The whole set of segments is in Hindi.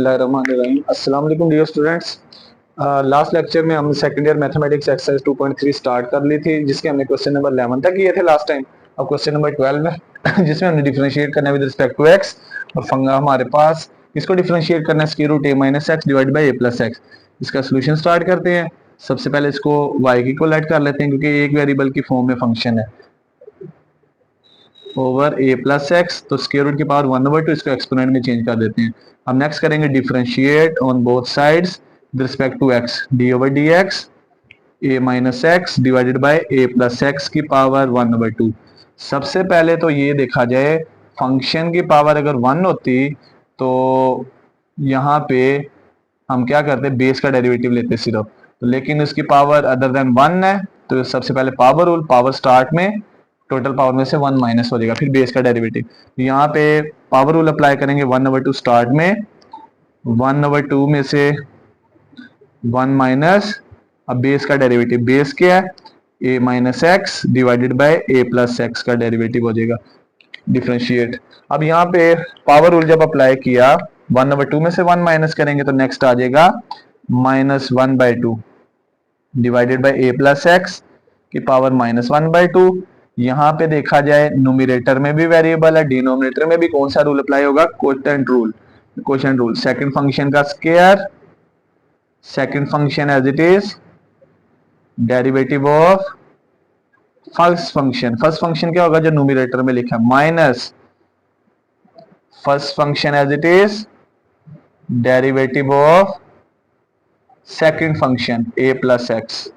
अस्सलाम वालेकुम डियर स्टूडेंट्स। लास्ट लेक्चर में हमने second year mathematics exercise 2.3 start कर ली थी, जिसके हमने क्वेश्चन नंबर 11 तक किए थे लास्ट टाइम। अब क्वेश्चन नंबर 12 है जिसमें हमने डिफरेंशिएट करना है विद रिस्पेक्ट टू एक्स। और फंगा हमारे पास इसको डिफरेंशिएट करना है square root a minus x divide by a plus x. इसका सोल्यूशन स्टार्ट करते हैं। सबसे पहले इसको y की इक्वल कर लेते हैं, क्योंकि एक वेरिएबल की फॉर्म में फंक्शन है ओवर a प्लस एक्स, तो स्क्वायर रूट की पावर 1/2 इसको एक्सपोनेंट में चेंज कर देते हैं। अब नेक्स्ट करेंगे differentiate on both sides with respect to x, d over d x a minus x divided by a plus x की पावर 1/2। सबसे पहले तो ये देखा जाए, फंक्शन की पावर अगर 1 होती तो यहाँ पे हम क्या करते, बेस का डेरिवेटिव लेते सिर्फ, तो लेकिन उसकी पावर अदर देन 1 है, तो सबसे पहले पावर रूल, पावर स्टार्ट में टोटल पावर में से 1 माइनस हो जाएगा, फिर बेस का डेरिवेटिव। तो यहाँ पे पावर रूल अप्लाई करेंगे 1/2 स्टार्ट में, 1/2 में से 1 माइनस, अब बेस का डेरिवेटिव, बेस क्या है a minus x divided by a plus x का डेरिवेटिव हो जाएगा डिफरेंशिएट। अब यहाँ पे पावर रूल जब अप्लाई किया, 1/2 में से 1 माइनस करेंगे तो नेक्स्ट आ जाएगा -1/2 divided by a plus x की पावर -1/2। यहाँ पे देखा जाए न्यूमरेटर में भी वेरिएबल है, डिनोमिनेटर में भी कौन सा रूल अप्लाई होगा, quotient rule. Quotient rule, second function का square, second function as it is, derivative of first function. First function क्या होगा जो न्यूमरेटर में लिखा है, minus first function as it is, derivative of second function a plus x,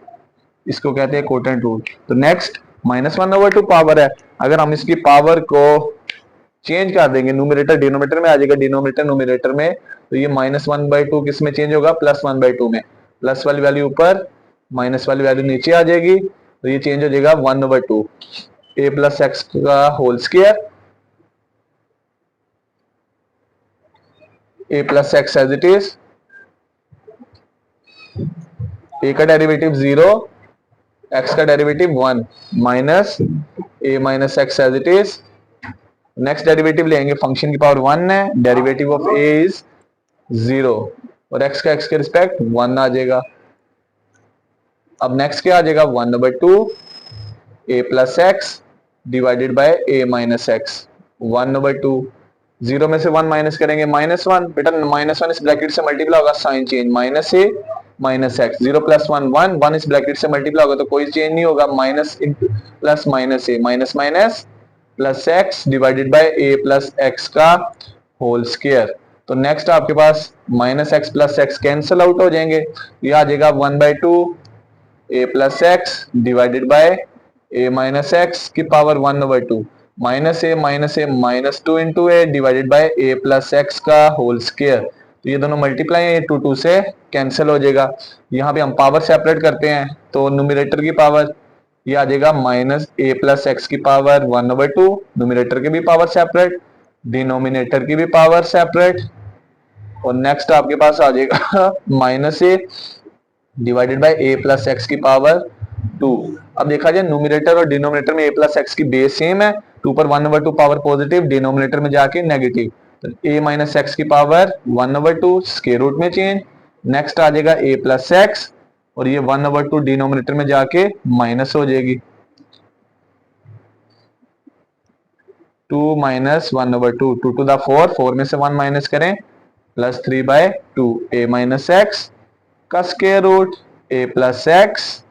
इसको कहते हैं कोटेंट रूल। तो नेक्स्ट -1/2 पावर है, अगर हम इसकी पावर को चेंज कर देंगे, न्यूमरेटर डिनोमिनेटर में आ जाएगा, डिनोमिनेटर न्यूमरेटर में, तो ये -1/2 किस में चेंज होगा, +1/2 में। प्लस वाली वैल्यू ऊपर, माइनस वाली वैल्यू नीचे आ जाएगी, तो ये चेंज हो जाएगा 1/2 a प्लस एक्स का whole square, a plus x as it is, a का डेरिवेटिव 0, x का derivative 1 minus a minus x as it is. Next derivative लेंगे, फंक्शन की पावर 1 है, डेरिवेटिव ऑफ a इज 0 और x का x के रिस्पेक्ट 1 आ जाएगा। अब नेक्स्ट क्या आ जाएगा, 1/2 a plus x divided by a minus x, 1/2, 0 में से 1 माइनस करेंगे -1, बेटा -1 इस ब्रैकेट से मल्टीप्लाई होगा, sign change, minus a minus x, 0 + 1 1, 1 इस ब्रैकेट से मल्टीप्लाई होगा तो कोई चेंज नहीं होगा, minus plus minus a, minus minus plus x divided by a plus x का होल स्क्वायर। तो नेक्स्ट आपके पास -x plus x cancel out हो जाएंगे, ये आ जाएगा 1/2 a plus x divided by a minus x की power 1/2, -2 into a divided by a plus x का होल स्क्वायर। तो ये दोनों मल्टीप्लाई है, 2 से कैंसिल हो जाएगा। यहाँ पे हम पावर सेपरेट करते हैं, तो न्यूमरेटर की पावर ये आ जाएगा -a प्लस एक्स की पावर 1/2, न्यूमरेटर की भी पावर सेपरेट, डिनोमिनेटर की भी पावर सेपरेट, और नेक्स्ट आपके पास आ जाएगा -a divided by a plus x की पावर 2। अब देखा जाए न्यूमरेटर और डिनोमिनेटर में a प्लस एक्स की बेस सेम है, 2 पर 1/2 पावर पॉजिटिव, डिनोमिनेटर में जाके नेगेटिव, तो a माइनस एक्स की पावर 1/2 स्क्वायर रूट में चेंज। नेक्स्ट आ जाएगा a प्लस एक्स, और ये 1/2 डिनोमिनेटर में जाके माइनस हो जाएगी, 2 माइनस 1/2, 2 टू द 4, 4 में से 1 माइनस करें, +3/2 a माइनस एक्स का square root, a plus x,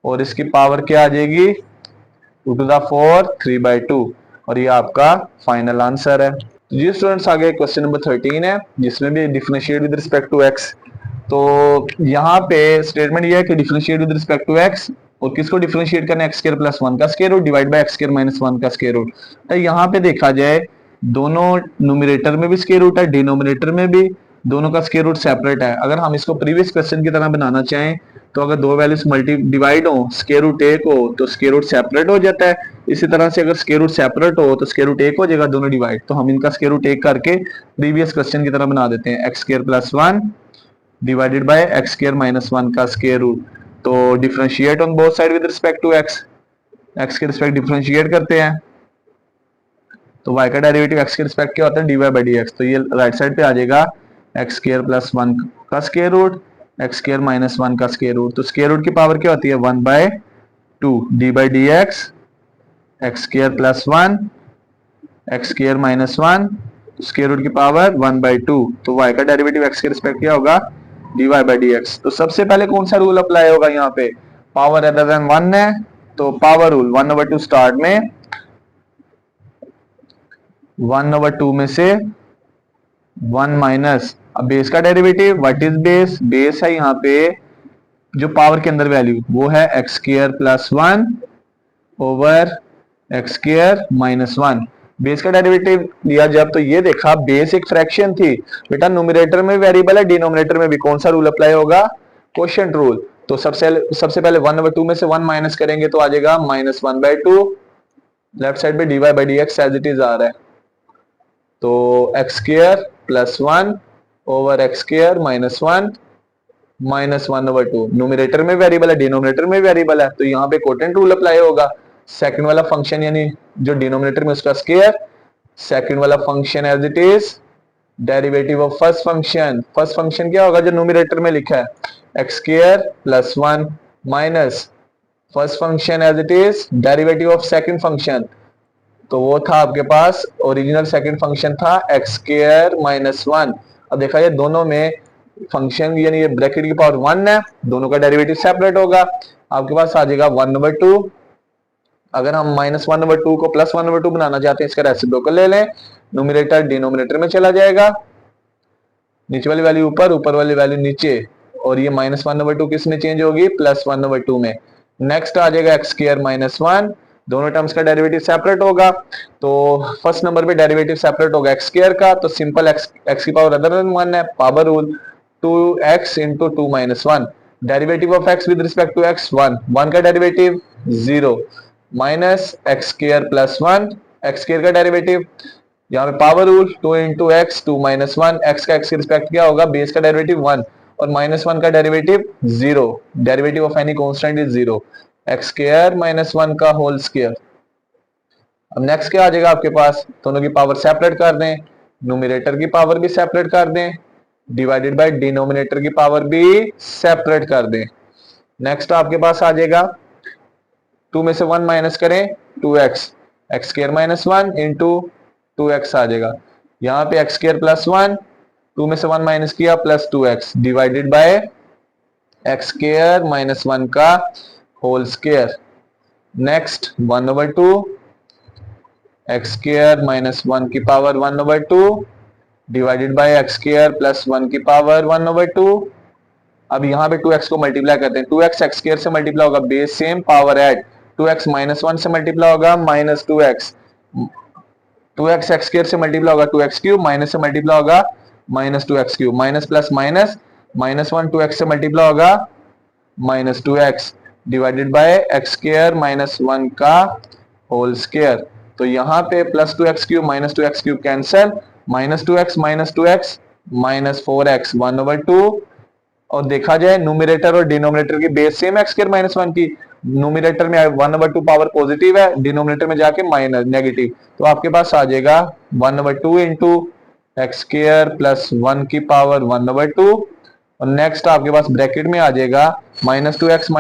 और इसकी पावर क्या आ जाएगी, 2 टू द 4, 3/2, और ये आपका फाइनल आंसर है। जी स्टूडेंट्स, आगे क्वेश्चन नंबर 13 है, जिसमें भी differentiate with respect to x। तो यहाँ पे स्टेटमेंट ये है कि differentiate with respect to x, और किसको डिफरेंशिएट करना है, x स्क्वायर प्लस 1 का square root divide by x square minus 1 का स्क्वायर रूट। तो यहाँ पे देखा जाए दोनों न्यूमरेटर में भी स्क्वायर रूट है, डिनोमिनेटर में भी, दोनों का स्क्वायर रूट सेपरेट है। अगर हम इसको प्रीवियस क्वेश्चन की तरह बनाना चाहें, तो अगर दो वैल्यूज मल्टी डिवाइड हो, स्क्वायर रूट एक हो, तो स्क्वायर रूट सेपरेट हो जाता है। इसी तरह से अगर स्क्वायर रूट सेपरेट हो तो स्क्वायर रूट एक हो जाएगा, दोनों डिवाइड, तो हम इनका स्क्वायर रूट एक करके प्रीवियस क्वेश्चन की तरह बना देते हैं, x square plus 1 divided by x square minus 1 का स्क्वायर रूट। तो differentiate on both side with respect to x, x के रिस्पेक्ट डिफरेंशिएट करते हैं, तो y का डेरिवेटिव x के रिस्पेक्ट क्या होता है, dy बाई dx, तो ये राइट साइड पे आ जाएगा एक्स स्क्र प्लस 1 का square root, x square minus 1 का स्क्र रूट। तो स्क्र रूट की पावर क्या होती है 1/2 d by d x square plus 1 x square minus 1 square root की पावर 1/2। तो y का डेरिवेटिव x के रिस्पेक्ट क्या होगा dy बाई डी एक्स। तो सबसे पहले कौन सा रूल अप्लाई होगा यहाँ पे, पावर अदर देन 1 है तो पावर रूल 1/2 स्टार्ट में, 1/2 में से 1 माइनस, अब बेस का derivative what is base, base है यहाँ पे जो पावर के अंदर वैल्यू वो है x square plus 1 over x square minus 1। Base का डेरिवेटिव लिया जब तो ये देखा बेस एक फ्रैक्शन थी बेटा, न्यूमरेटर में वेरिएबल है डिनोमिनेटर में भी, कौन सा रूल अप्लाई होगा क्वोशिएंट रूल। तो सबसे पहले 1/2 में से 1 माइनस करेंगे तो आ जाएगा -1/2, लेफ्ट साइड पे dy by d x as it is आ रहा है। तो x square plus 1 over x square minus 1 -1/2, numerator में वेरिएबल है डिनोमिनेटर में वेरिएबल है तो यहाँ पे कोटेंट रूल अप्लाई होगा। सेकंड वाला फंक्शन यानी जो डिनोमिनेटर में उसका स्क्वायर, सेकंड वाला function as it is derivative of first function. First function क्या होगा जो न्यूमरेटर में लिखा है x square plus 1 minus first function as it is derivative of second function. तो वो था आपके पास ओरिजिनल सेकंड फंक्शन था एक्स स्क्वायर माइनस 1। अब देखा ये दोनों में फंक्शन यानी ये ब्रैकेट की पावर 1 है, दोनों का डेरिवेटिव सेपरेट होगा, आपके पास आ जाएगा 1/2। अगर हम -1/2 को +1/2 बनाना चाहते हैं इसका रेसिप्रोकल ले लें, न्यूमरेटर डिनोमिनेटर में चला जाएगा, नीचे वाली वैल्यू ऊपर, ऊपर वाली वैल्यू नीचे, और ये -1/2 किस में चेंज होगी +1/2 में। नेक्स्ट आ जाएगा एक्स स्क्वायर माइनस 1, दोनों टर्म्स का डेरिवेटिव सेपरेट होगा तो फर्स्ट नंबर पे डेरिवेटिव सेपरेट होगा एक्स स्क्वायर का, तो सिंपल एक्स की पावर अदर देन 1 है, power rule 2x into 2 minus 1, derivative of x with respect to x 1 का derivative 0 minus x square plus 1 x square का डेरिवेटिव, यहाँ पे power rule 2 into x 2 minus 1, x का एक्स के रिस्पेक्ट क्या होगा बेस का डेरिवेटिव 1 और -1 का derivative 0, derivative of any constant is 0, x square minus 1 का होल स्क्वायर। अब नेक्स्ट क्या आ जाएगा आपके पास, दोनों की पावर सेपरेट कर दें, न्यूमरेटर की पावर भी सेपरेट कर दें, डिवाइडेड बाय डिनोमिनेटर की पावर भी सेपरेट कर दें। नेक्स्ट आपके पास आ जाएगा 2 में से 1 माइनस करें 2x, x square minus 1 into 2x आ जाएगा, यहाँ पे एक्स स्क्वायर प्लस 1, 2 में से 1 माइनस किया plus 2x divided by x square minus 1 का whole square. Next 1/2 x square minus 1 की power 1/2 divided by x square plus 1 की पावर 1/2। अब यहाँ पे 2x को मल्टीप्लाई करते हैं, 2x एक्स स्क्वायर से मल्टीप्लाई होगा base same power add, 2x minus 1 से मल्टीप्लाई होगा -2x, 2x एक्स स्क्वायर से मल्टीप्लाई होगा 2x क्यूब, माइनस से मल्टीप्लाई होगा -2x cube, minus plus minus, -1 2x से मल्टीप्लाई होगा -2x divided by x square minus 1 का होल स्क्वायर। तो यहाँ पे +2x cube -2x cube cancel, -2x -4x 1/2, और देखा जाए न्यूमरेटर और डिनोमिनेटर की base same x square minus 1 की, न्यूमरेटर में 1/2 पावर पॉजिटिव है, डिनोमिनेटर में जाके माइनस नेगेटिव, तो आपके पास आ जाएगा 1/2 इंटू एक्स स्क्वायर प्लस 1 की पावर 1/2, और नेक्स्ट आपके पास ब्रैकेट में आ जाएगा -2x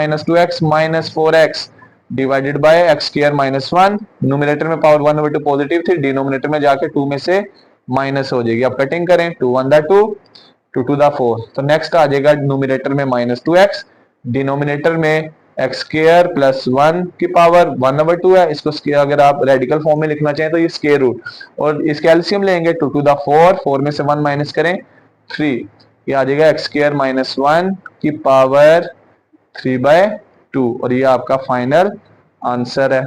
-4x divided by x square minus 1, numerator में पावर 1/2 पॉजिटिव थी, डिनोमिनेटर में जाके 2 में से माइनस हो जाएगी। अब कटिंग करें 2 1 2 2 टू द 4, तो नेक्स्ट आ जाएगा न्यूमरेटर में -2x, डिनोमिनेटर में एक्स स्क्वायर प्लस 1 की पावर 1/2 है, इसको अगर आप रेडिकल फॉर्म में लिखना चाहें तो ये स्क्वायर रूट, और इसके एलसीएम लेंगे 2 टू द 4, 4 में से 1 माइनस करें 3, ये आ जाएगा एक्स स्क्वायर माइनस 1 की पावर 3/2, और ये आपका फाइनल आंसर है।